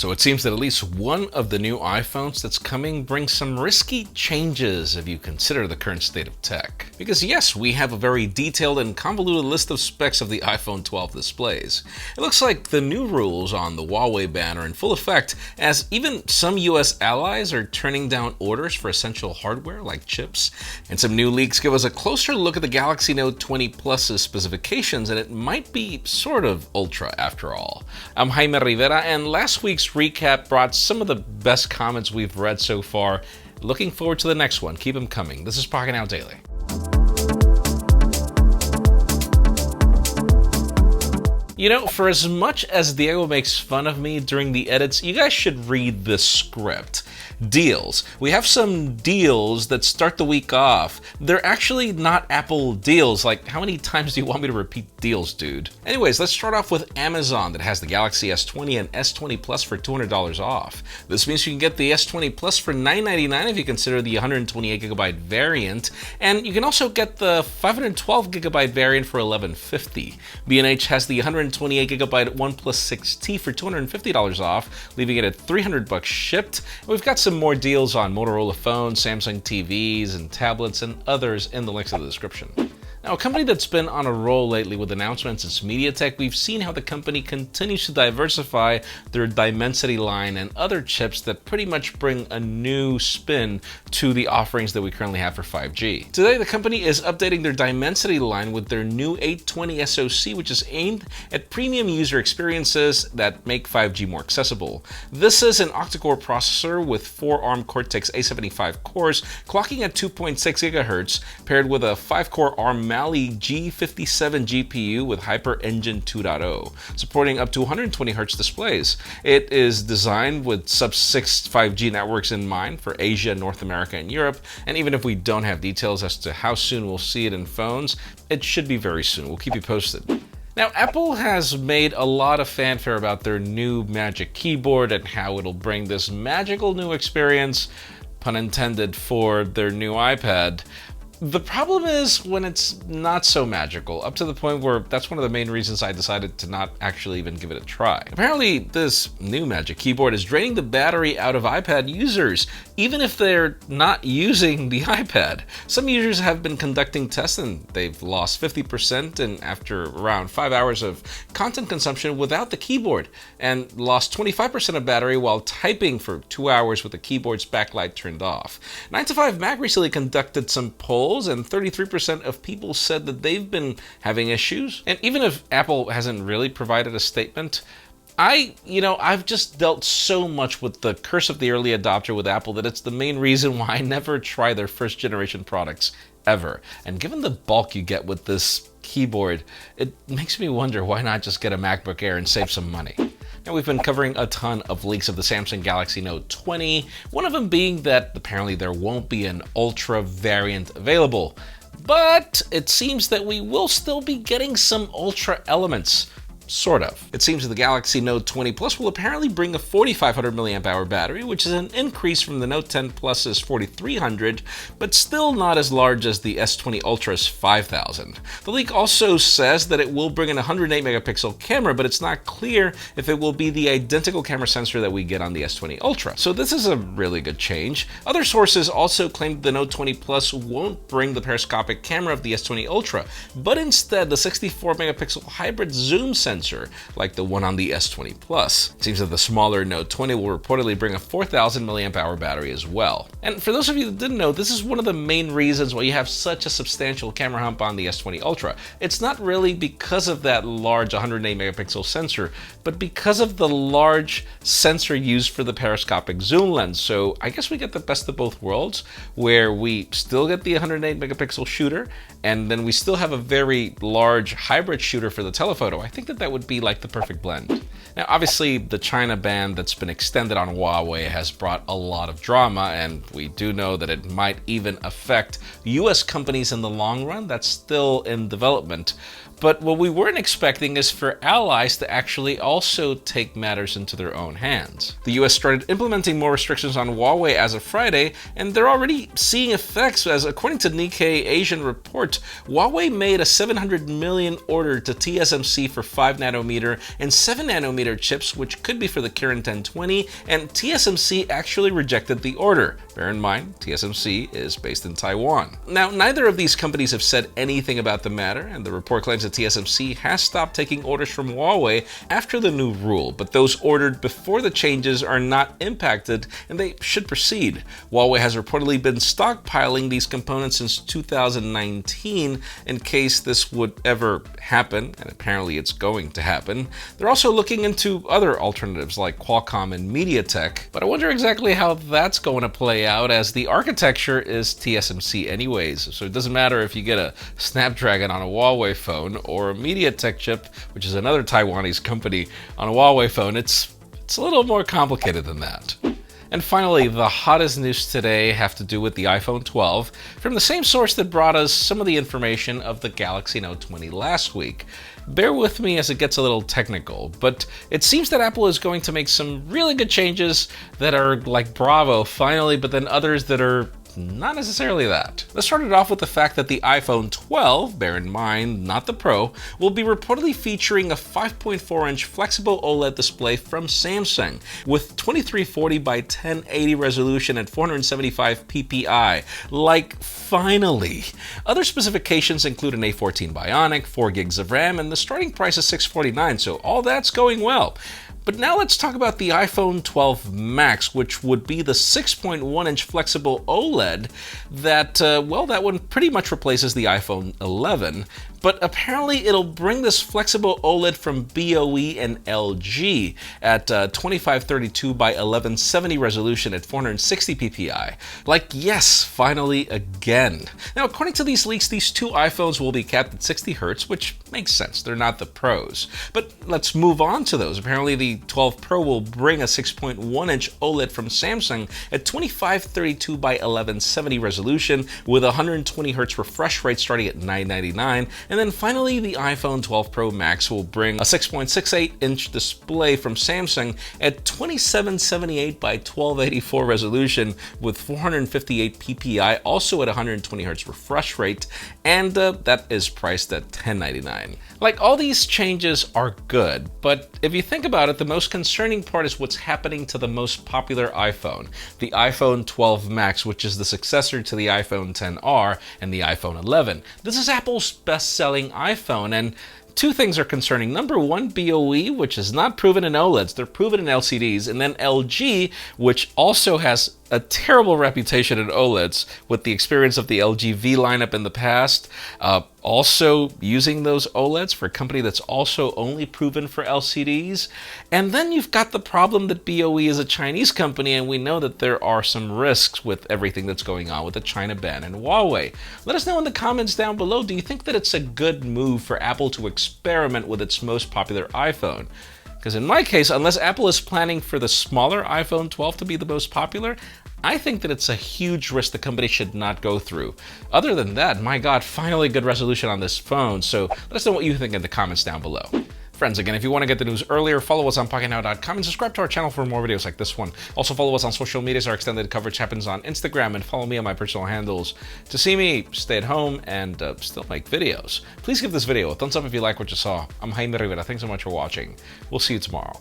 So it seems that at least one of the new iPhones that's coming brings some risky changes if you consider the current state of tech. Because yes, we have a very detailed and convoluted list of specs of the iPhone 12 displays. It looks like the new rules on the Huawei ban are in full effect, as even some US allies are turning down orders for essential hardware like chips. And some new leaks give us a closer look at the Galaxy Note 20 Plus's specifications, and it might be sort of ultra after all. I'm Jaime Rivera, and last week's recap brought some of the best comments we've read so far. Looking forward to the next one. Keep them coming. This is Pocketnow Daily. You know, for as much as Diego makes fun of me during the edits, you guys should read the script. Deals. We have some deals that start the week off. They're actually not Apple deals. Like, how many times do you want me to repeat deals, dude? Anyways, let's start off with Amazon that has the Galaxy S20 and S20 Plus for $200 off. This means you can get the S20 Plus for $999 if you consider the 128GB variant, and you can also get the 512GB variant for $1150. B&H has the 128GB OnePlus 6T for $250 off, leaving it at $300 shipped. We've got some more deals on Motorola phones, Samsung TVs, and tablets, and others in the links in the description. Now, a company that's been on a roll lately with announcements is MediaTek. We've seen how the company continues to diversify their Dimensity line and other chips that pretty much bring a new spin to the offerings that we currently have for 5G. Today, the company is updating their Dimensity line with their new 820 SoC, which is aimed at premium user experiences that make 5G more accessible. This is an octa-core processor with 4 ARM Cortex A75 cores, clocking at 2.6 GHz, paired with a 5-core ARM Mali G57 GPU with Hyper Engine 2.0, supporting up to 120Hz displays. It is designed with sub-6 5G networks in mind for Asia, North America, and Europe, and even if we don't have details as to how soon we'll see it in phones, it should be very soon. We'll keep you posted. Now, Apple has made a lot of fanfare about their new Magic Keyboard and how it'll bring this magical new experience, pun intended, for their new iPad. The problem is when it's not so magical, up to the point where that's one of the main reasons I decided to not actually even give it a try. Apparently, this new Magic Keyboard is draining the battery out of iPad users, even if they're not using the iPad. Some users have been conducting tests and they've lost 50% after around 5 hours of content consumption without the keyboard, and lost 25% of battery while typing for 2 hours with the keyboard's backlight turned off. 9to5Mac recently conducted some polls, and 33% of people said that they've been having issues. And even if Apple hasn't really provided a statement, I've just dealt so much with the curse of the early adopter with Apple that it's the main reason why I never try their first generation products ever. And given the bulk you get with this keyboard, it makes me wonder why not just get a MacBook Air and save some money. Now, we've been covering a ton of leaks of the Samsung Galaxy Note 20, one of them being that apparently there won't be an Ultra variant available. But it seems that we will still be getting some Ultra elements. Sort of. It seems that the Galaxy Note 20 Plus will apparently bring a 4500 mAh battery, which is an increase from the Note 10 Plus's 4300, but still not as large as the S20 Ultra's 5000. The leak also says that it will bring an 108 megapixel camera, but it's not clear if it will be the identical camera sensor that we get on the S20 Ultra. So this is a really good change. Other sources also claim the Note 20 Plus won't bring the periscopic camera of the S20 Ultra, but instead the 64 megapixel hybrid zoom sensor like the one on the S20 Plus. It seems that the smaller Note 20 will reportedly bring a 4000 mAh battery as well. And for those of you that didn't know, this is one of the main reasons why you have such a substantial camera hump on the S20 Ultra. It's not really because of that large 108 megapixel sensor, but because of the large sensor used for the periscopic zoom lens. So I guess we get the best of both worlds, where we still get the 108 megapixel shooter, and then we still have a very large hybrid shooter for the telephoto. I think that would be like the perfect blend. Now, obviously, the China ban that's been extended on Huawei has brought a lot of drama, and we do know that it might even affect US companies in the long run. That's still in development. But what we weren't expecting is for allies to actually also take matters into their own hands. The US started implementing more restrictions on Huawei as of Friday, and they're already seeing effects as, according to Nikkei Asian report, Huawei made a 700 million order to TSMC for 5nm and 7nm chips, which could be for the current 1020, and TSMC actually rejected the order. Bear in mind, TSMC is based in Taiwan. Now, neither of these companies have said anything about the matter, and the report claims that TSMC has stopped taking orders from Huawei after the new rule, but those ordered before the changes are not impacted and they should proceed. Huawei has reportedly been stockpiling these components since 2019 in case this would ever happen, and apparently it's going to happen. They're also looking into other alternatives like Qualcomm and MediaTek, but I wonder exactly how that's going to play out as the architecture is TSMC anyways, so it doesn't matter if you get a Snapdragon on a Huawei phone or a MediaTek chip, which is another Taiwanese company, on a Huawei phone. It's a little more complicated than that. And finally, the hottest news today have to do with the iPhone 12 from the same source that brought us some of the information of the Galaxy Note 20 last week. Bear with me as it gets a little technical, but it seems that Apple is going to make some really good changes that are like bravo finally, but then others that are not necessarily that. Let's start it off with the fact that the iPhone 12, bear in mind, not the Pro, will be reportedly featuring a 5.4-inch flexible OLED display from Samsung with 2340 by 1080 resolution at 475 ppi. Like, finally! Other specifications include an A14 Bionic, 4 gigs of RAM, and the starting price is $649, so all that's going well. But now let's talk about the iPhone 12 Max, which would be the 6.1-inch flexible OLED that, well, that one pretty much replaces the iPhone 11. But apparently it'll bring this flexible OLED from BOE and LG at 2532 by 1170 resolution at 460 ppi. Like, yes, finally again. Now, according to these leaks, these two iPhones will be capped at 60 Hz, which makes sense. They're not the Pros. But let's move on to those. Apparently the 12 Pro will bring a 6.1-inch OLED from Samsung at 2532 by 1170 resolution with 120 Hz refresh rate starting at $999. And then finally, the iPhone 12 Pro Max will bring a 6.68-inch display from Samsung at 2778 by 1284 resolution with 458 ppi, also at 120 Hz refresh rate, and that is priced at $1099. Like, all these changes are good, but if you think about it, the most concerning part is what's happening to the most popular iPhone, the iPhone 12 Max, which is the successor to the iPhone XR and the iPhone 11. This is Apple's best-selling iPhone, and two things are concerning. Number one, BOE, which is not proven in OLEDs, they're proven in LCDs, and then LG, which also has a terrible reputation in OLEDs with the experience of the LG V lineup in the past, also using those OLEDs for a company that's also only proven for LCDs. And then you've got the problem that BOE is a Chinese company, and we know that there are some risks with everything that's going on with the China ban and Huawei. Let us know in the comments down below, do you think that it's a good move for Apple to experiment with its most popular iPhone? Because in my case, unless Apple is planning for the smaller iPhone 12 to be the most popular, I think that it's a huge risk the company should not go through. Other than that, my God, finally good resolution on this phone. So let us know what you think in the comments down below. Friends, again, if you want to get the news earlier, follow us on Pocketnow.com and subscribe to our channel for more videos like this one. Also follow us on social media, so our extended coverage happens on Instagram, and follow me on my personal handles to see me stay at home and still make videos. Please give this video a thumbs up if you like what you saw. I'm Jaime Rivera. Thanks so much for watching. We'll see you tomorrow.